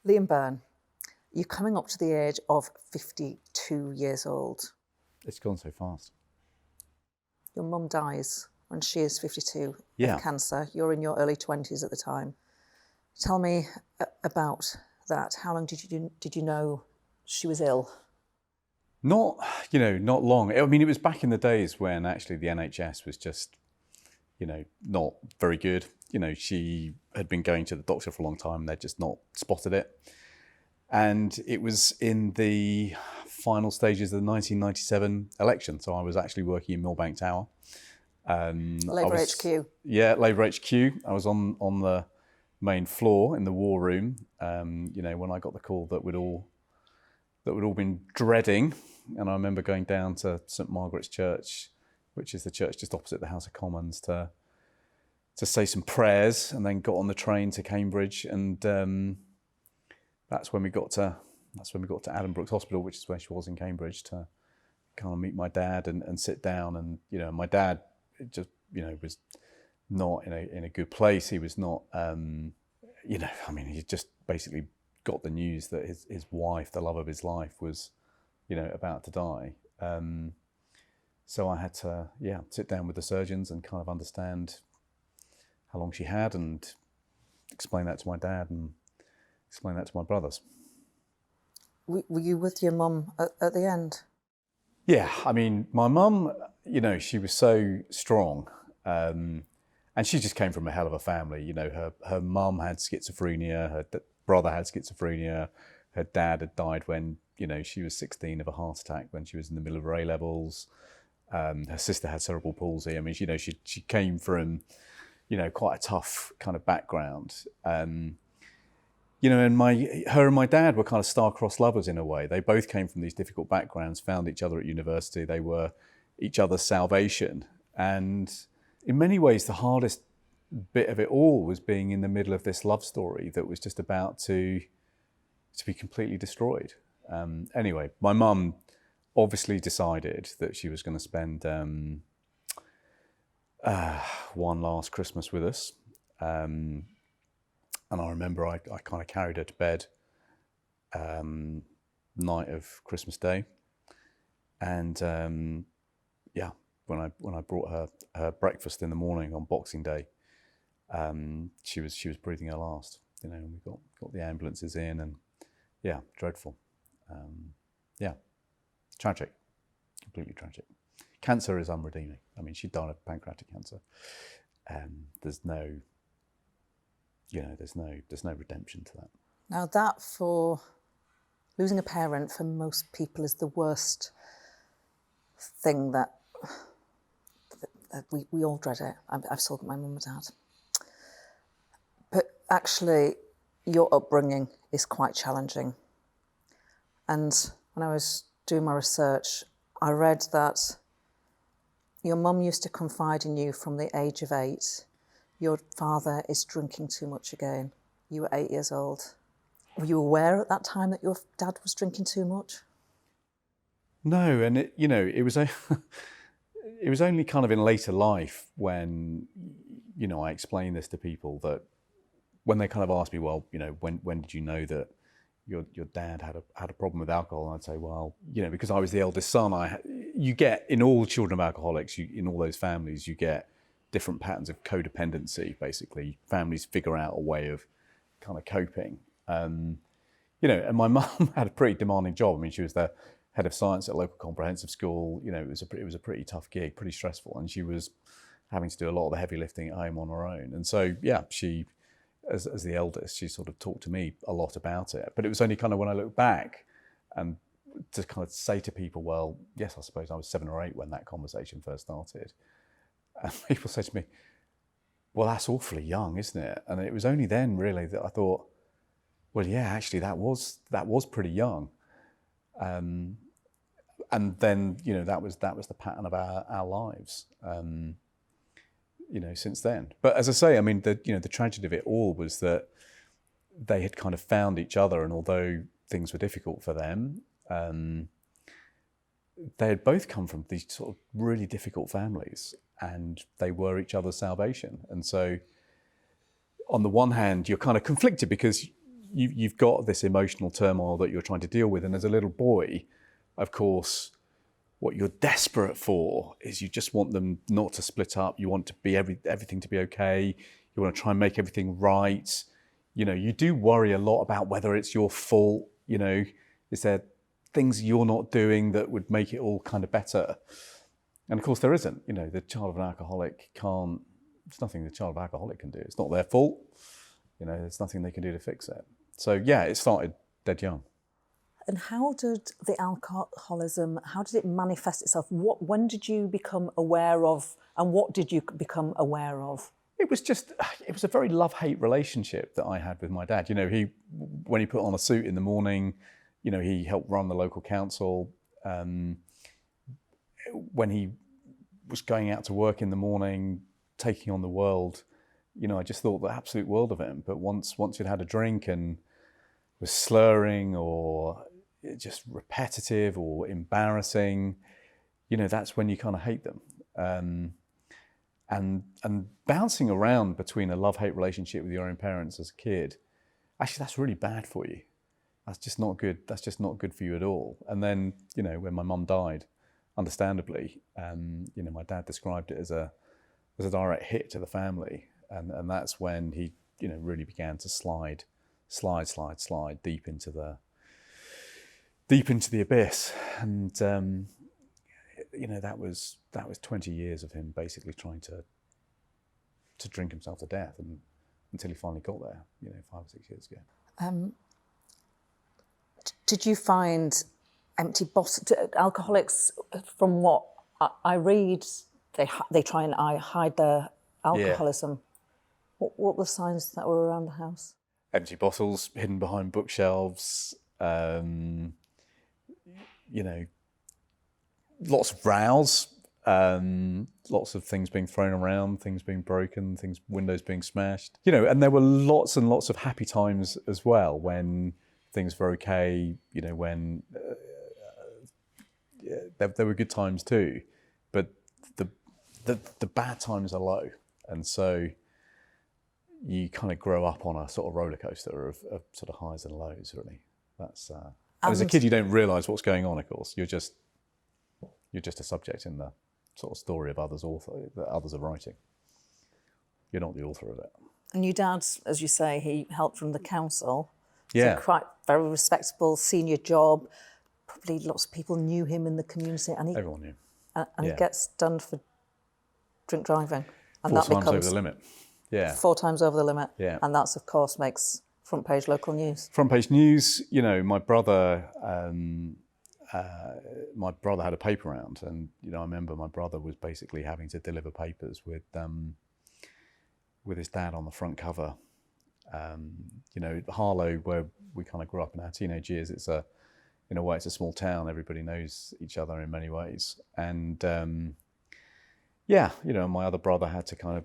Liam Byrne, you're coming up to the age of 52 years old. It's gone so fast. Your mum dies when she is 52 Yeah. of cancer. You're in your early 20s at the time. Tell me about that. How long did you know she was ill? Not long. I mean, it was back in the days when actually the NHS was just, not very good. She had been going to the doctor for a long time and they'd just not spotted it. And it was in the final stages of the 1997 election. So I was actually working in Millbank Tower. Labour HQ. Yeah, Labour HQ. I was on the main floor in the war room, when I got the call that we'd all been dreading. And I remember going down to St Margaret's Church, which is the church just opposite the House of Commons, to say some prayers, and then got on the train to Cambridge. And that's when we got to Adam Brooks Hospital, which is where she was in Cambridge, to kind of meet my dad and sit down. And my dad just was not in a good place. He was not he just basically got the news that his wife, the love of his life, was about to die. So I had to sit down with the surgeons and kind of understand how long she had, and explain that to my dad and explain that to my brothers. Were you with your mum at the end? Yeah, I mean, my mum, she was so strong, and she just came from a hell of a family. Her mum had schizophrenia, her brother had schizophrenia, her dad had died when, she was 16 of a heart attack when she was in the middle of her A-levels. Her sister had cerebral palsy. I mean, she came from, quite a tough kind of background. And her and my dad were kind of star-crossed lovers in a way. They both came from these difficult backgrounds, found each other at university. They were each other's salvation. And in many ways, the hardest bit of it all was being in the middle of this love story that was just about to be completely destroyed. Anyway, my mum obviously decided that she was going to spend one last Christmas with us. And I remember I kind of carried her to bed night of Christmas Day. And when I brought her breakfast in the morning on Boxing Day, she was breathing her last. And we got the ambulances in, and dreadful. Tragic, completely tragic. Cancer is unredeeming. I mean, she died of pancreatic cancer. There's no redemption to that. Now that, for losing a parent, for most people is the worst thing that we all dread it. I've still got my mum and dad. But actually, your upbringing is quite challenging. And when I was doing my research, I read that your mum used to confide in you from the age of 8. Your father is drinking too much again. You were 8 years old. Were you aware at that time that your dad was drinking too much? No, and it was it was only kind of in later life when I explained this to people, that when they kind of asked me, well, when did you know that your dad had a problem with alcohol? And I'd say, well, because I was the eldest son, you get, in all children of alcoholics, in all those families, you get different patterns of codependency. Basically, families figure out a way of kind of coping. And my mum had a pretty demanding job. I mean, she was the head of science at a local comprehensive school. It was a pretty tough gig, pretty stressful, and she was having to do a lot of the heavy lifting at home on her own. And so, she, as the eldest, she sort of talked to me a lot about it. But it was only kind of when I look back and to kind of say to people, well, yes, I suppose I was 7 or 8 when that conversation first started. And people say to me, well, that's awfully young, isn't it? And it was only then really that I thought, well, yeah, actually that was pretty young. And then, that was the pattern of our lives, since then. But as I say, I mean, the tragedy of it all was that they had kind of found each other, and although things were difficult for them, they had both come from these sort of really difficult families, and they were each other's salvation. And so on the one hand, you're kind of conflicted because you've got this emotional turmoil that you're trying to deal with. And as a little boy, of course, what you're desperate for is you just want them not to split up. You want to be everything to be okay. You want to try and make everything right. You do worry a lot about whether it's your fault. Is there things you're not doing that would make it all kind of better? And of course there isn't. The child of an alcoholic can't, there's nothing the child of an alcoholic can do. It's not their fault. There's nothing they can do to fix it. So yeah, it started dead young. And how did the alcoholism, how did it manifest itself? When did you become aware of, and what did you become aware of? It was a very love-hate relationship that I had with my dad. When he put on a suit in the morning, he helped run the local council. When he was going out to work in the morning, taking on the world, I just thought the absolute world of him. But once you'd had a drink and was slurring or just repetitive or embarrassing, that's when you kind of hate them. And bouncing around between a love-hate relationship with your own parents as a kid, actually that's really bad for you. That's just not good. That's just not good for you at all. And then, when my mum died, understandably, my dad described it as a direct hit to the family. And that's when he, really began to slide deep into the abyss. And, that was 20 years of him basically trying to drink himself to death, and until he finally got there, 5 or 6 years ago. Did you find empty bottles? Alcoholics, from what I read, they try and hide their alcoholism. Yeah. What were the signs that were around the house? Empty bottles hidden behind bookshelves. Lots of rows. Lots of things being thrown around, things being broken, windows being smashed. And there were lots and lots of happy times as well when things were okay. When there were good times too, but the bad times are low, and so you kind of grow up on a sort of roller coaster of sort of highs and lows. Really, that's as a kid you don't realise what's going on. Of course, you're just a subject in the sort of story of that others are writing. You're not the author of it. And your dad, as you say, he helped from the council. Yeah. So quite very respectable senior job. Probably lots of people knew him in the community. And everyone knew. And he gets done for drink driving. And 4 times over the limit. Yeah. 4 times over the limit. Yeah. And that's, of course, makes front page local news. Front page news, my brother had a paper round, and I remember my brother was basically having to deliver papers with his dad on the front cover. Harlow, where we kind of grew up in our teenage years, in a way it's a small town. Everybody knows each other in many ways, and my other brother had to kind of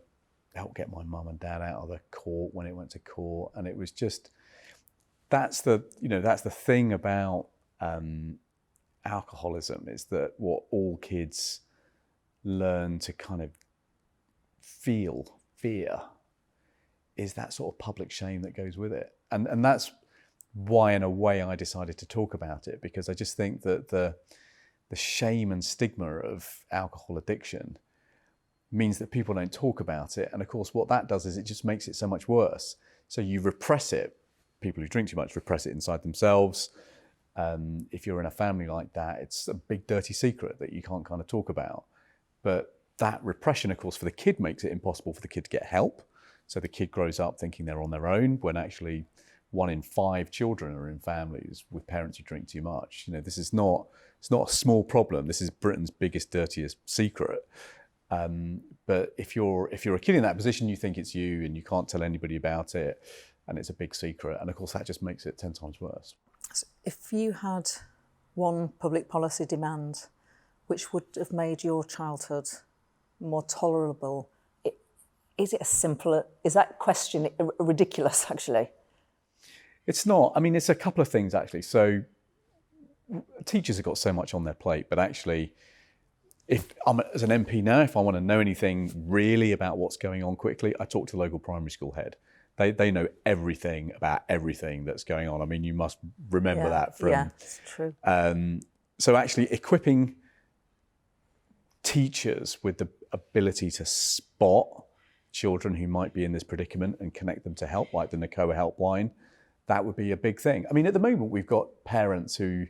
help get my mum and dad out of the court when it went to court, and it was just that's the thing about alcoholism, is that what all kids learn to kind of fear is that sort of public shame that goes with it. And that's why, in a way, I decided to talk about it, because I just think that the shame and stigma of alcohol addiction means that people don't talk about it. And of course, what that does is it just makes it so much worse. So you repress it. People who drink too much repress it inside themselves. If you're in a family like that, it's a big dirty secret that you can't kind of talk about. But that repression, of course, for the kid makes it impossible for the kid to get help. So the kid grows up thinking they're on their own, when actually 1 in 5 children are in families with parents who drink too much. This is not a small problem. This is Britain's biggest, dirtiest secret. But if you're a kid in that position, you think it's you and you can't tell anybody about it, and it's a big secret. And of course, that just makes it 10 times worse. So if you had one public policy demand which would have made your childhood more tolerable, is it as simple? Is that question ridiculous, actually? It's not. I mean, it's a couple of things, actually. So teachers have got so much on their plate, but actually, if I'm as an MP now, if I want to know anything really about what's going on quickly, I talk to the local primary school head, They know everything about everything that's going on. I mean, you must remember that from... Yeah, it's true. So actually equipping teachers with the ability to spot children who might be in this predicament and connect them to help, like the NACOA helpline, that would be a big thing. I mean, at the moment, we've got parents who,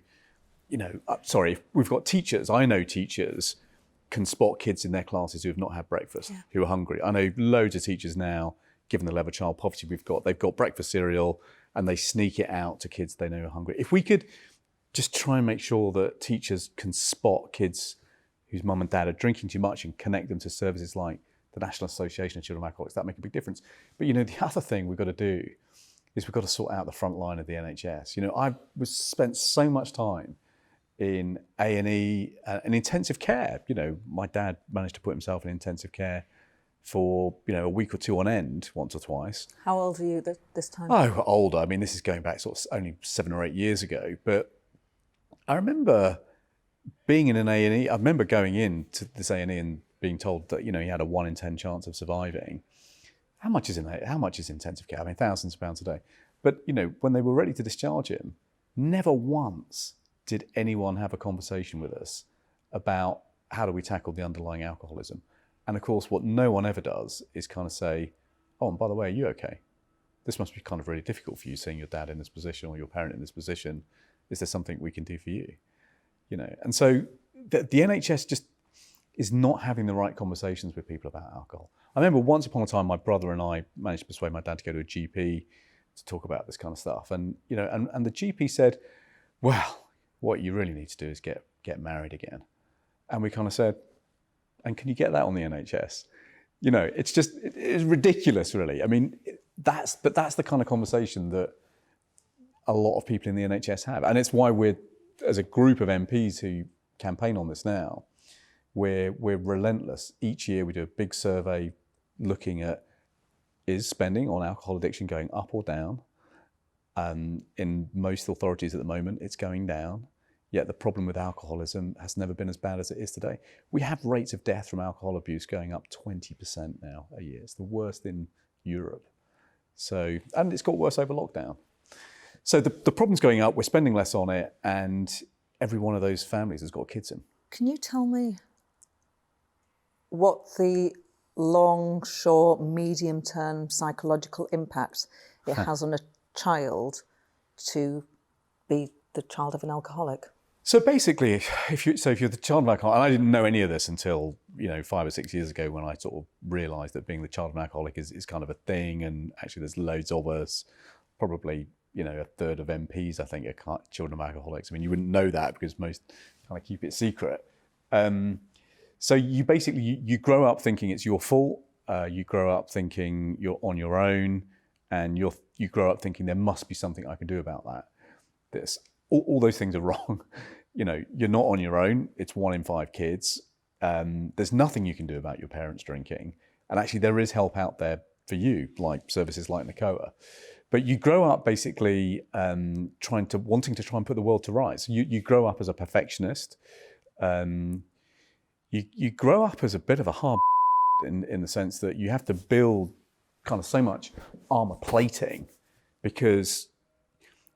we've got teachers. I know teachers can spot kids in their classes who have not had breakfast, who are hungry. I know loads of teachers now, given the level of child poverty we've got, they've got breakfast cereal and they sneak it out to kids they know are hungry. If we could just try and make sure that teachers can spot kids whose mum and dad are drinking too much and connect them to services like the National Association of Children of Alcoholics, that make a big difference. But, the other thing we've got to do is we've got to sort out the front line of the NHS. I spent so much time in A&E and intensive care. My dad managed to put himself in intensive care for, a week or two on end, once or twice. How old are you this time? Oh, older. I mean, this is going back sort of only 7 or 8 years ago. But I remember being in an A&E. I remember going into this A&E and being told that, he had a 1 in 10 chance of surviving. How much is intensive care? I mean, thousands of pounds a day. But, when they were ready to discharge him, never once did anyone have a conversation with us about how do we tackle the underlying alcoholism. And of course, what no one ever does is kind of say, oh, and by the way, are you okay? This must be kind of really difficult for you, seeing your dad in this position or your parent in this position. Is there something we can do for you? And so the NHS just is not having the right conversations with people about alcohol. I remember once upon a time, my brother and I managed to persuade my dad to go to a GP to talk about this kind of stuff. And, and the GP said, well, what you really need to do is get married again. And we kind of said, and can you get that on the NHS? It's ridiculous, really. I mean, that's the kind of conversation that a lot of people in the NHS have. And it's why we're, as a group of MPs who campaign on this now, we're relentless. Each year we do a big survey looking at, is spending on alcohol addiction going up or down? In most authorities at the moment, it's going down. Yet the problem with alcoholism has never been as bad as it is today. We have rates of death from alcohol abuse going up 20% now a year. It's the worst in Europe. So, and it's got worse over lockdown. So the problem's going up, we're spending less on it, and every one of those families has got kids in. Can you tell me what the long, short, medium-term psychological impact it has on a child to be the child of an alcoholic? So basically, if you're the child of an alcoholic, and I didn't know any of this until 5 or 6 years ago when I sort of realised that being the child of an alcoholic is kind of a thing, and actually there's loads of us, probably a third of MPs I think are children of alcoholics. I mean, you wouldn't know that because most kind of keep it secret. So you basically you grow up thinking it's your fault. You grow up thinking you're on your own, and you grow up thinking there must be something I can do about that. All those things are wrong. You're not on your own. It's 1 in 5 kids. There's nothing you can do about your parents drinking. And actually there is help out there for you, like services like NACOA. But you grow up basically wanting to try and put the world to rights. You grow up as a perfectionist. You grow up as a bit of a hard in the sense that you have to build kind of so much armor plating because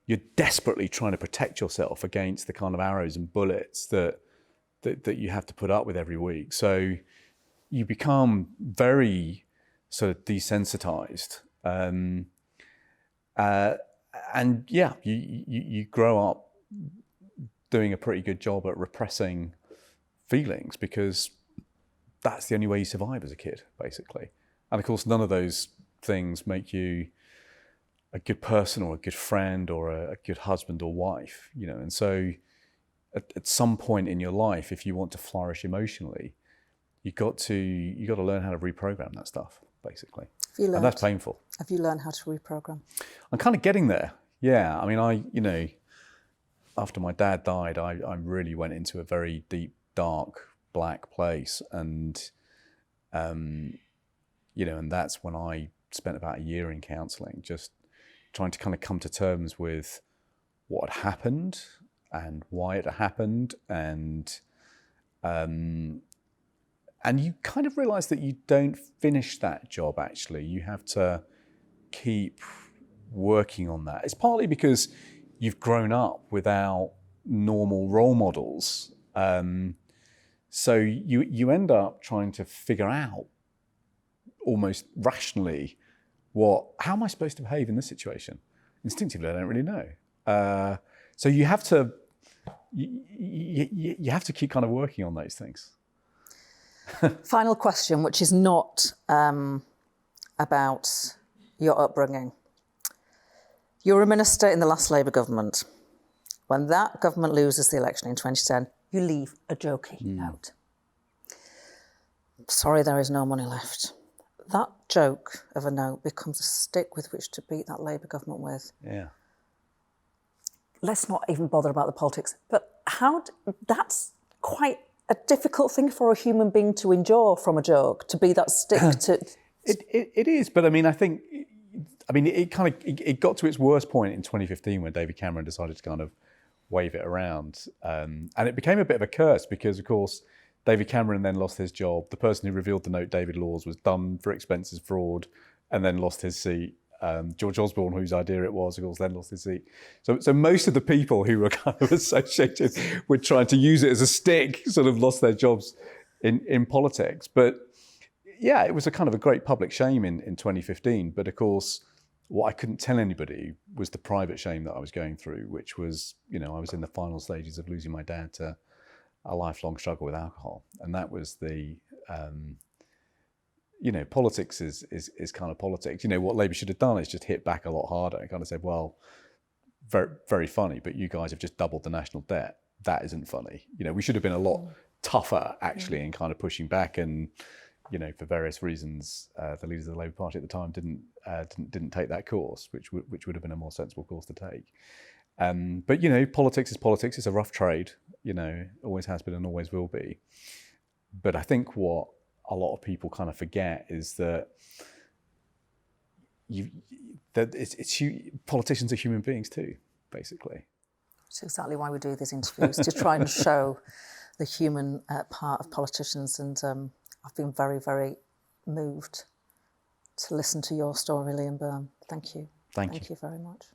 you're desperately trying to protect yourself against the kind of arrows and bullets that you have to put up with every week. So you become very sort of desensitized. And yeah, you grow up doing a pretty good job at repressing feelings because that's the only way you survive as a kid, basically. And of course, none of those things make you a good person or a good friend or a good husband or wife, And so at some point in your life, if you want to flourish emotionally, you got to learn how to reprogram that stuff, basically. And that's painful. Have you learned how to reprogram? I'm kind of getting there. Yeah. I mean, after my dad died, I really went into a very deep, dark, black place. And, and that's when I spent about a year in counselling, just trying to kind of come to terms with what had happened and why it had happened. And you kind of realise that you don't finish that job, actually. You have to keep working on that. It's partly because you've grown up without normal role models. So you end up trying to figure out almost rationally how am I supposed to behave in this situation? Instinctively, I don't really know. So you have to keep kind of working on those things. Final question, which is not about your upbringing. You're a minister in the last Labour government. When that government loses the election in 2010, you leave a jokey note. Sorry, there is no money left. That joke of a note becomes a stick with which to beat that Labour government with. Yeah. Let's not even bother about the politics. But that's quite a difficult thing for a human being to endure from a joke, to be that stick to... It is, but I mean, it got to its worst point in 2015 when David Cameron decided to kind of wave it around. And it became a bit of a curse because, of course, David Cameron then lost his job. The person who revealed the note, David Laws, was done for expenses fraud and then lost his seat. George Osborne, whose idea it was, of course, then lost his seat. So most of the people who were kind of associated with trying to use it as a stick sort of lost their jobs in politics. But yeah, it was a kind of a great public shame in 2015. But of course, what I couldn't tell anybody was the private shame that I was going through, which was, I was in the final stages of losing my dad to a lifelong struggle with alcohol. And that was the... politics is kind of politics. What Labour should have done is just hit back a lot harder and kind of said, well, very, very funny, but you guys have just doubled the national debt. That isn't funny. We should have been a lot tougher, actually, in kind of pushing back. And, for various reasons, the leaders of the Labour Party at the time didn't take that course, which would have been a more sensible course to take. But, politics is politics. It's a rough trade, always has been and always will be. But I think what a lot of people kind of forget is that politicians are human beings too, basically. It's exactly why we do these interviews, to try and show the human part of politicians. And I've been very, very moved to listen to your story, Liam Byrne. Thank you. Thank you. Thank you very much.